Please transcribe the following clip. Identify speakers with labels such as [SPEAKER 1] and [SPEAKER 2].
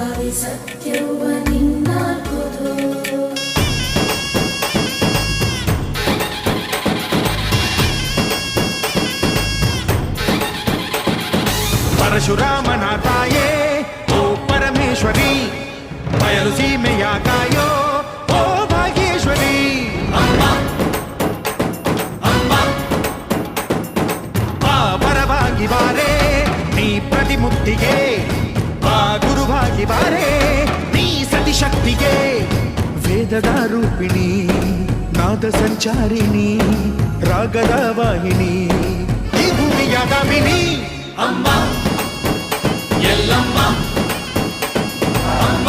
[SPEAKER 1] ಆದಿಸತ್ಯವ ನಿನ್ನಾಲ್ಕುದು
[SPEAKER 2] ಪರಶುರಾಮನ ತಾಯೇ ಓ ಪರಮೇಶ್ವರಿ ಬಯಲು ಸೀಮೆಯ ಕಾಯೋ ಓ ಭಾಗ್ಯೇಶ್ವರಿ ಅಮ್ಮ ಅಮ್ಮ ಬಾ ಪರವಾಗಿ ಬಾರೆ ನೀ ಪ್ರತಿಮುಕ್ತಿಗೆ ಬಾ ಗುರುವಾಗಿ ಬಾರೆ ನೀ ಸತಿಶಕ್ತಿಗೆ ವೇದದ ರೂಪಿಣಿ ನಾದ ಸಂಚಾರಿಣಿ ರಾಗದ ವಾಹಿನಿ ಈ ಭೂಮಿಯ ಗಾಮಿನಿ ಅಮ್ಮ ಎಲ್ಲಮ್ಮ ಅಮ್ಮ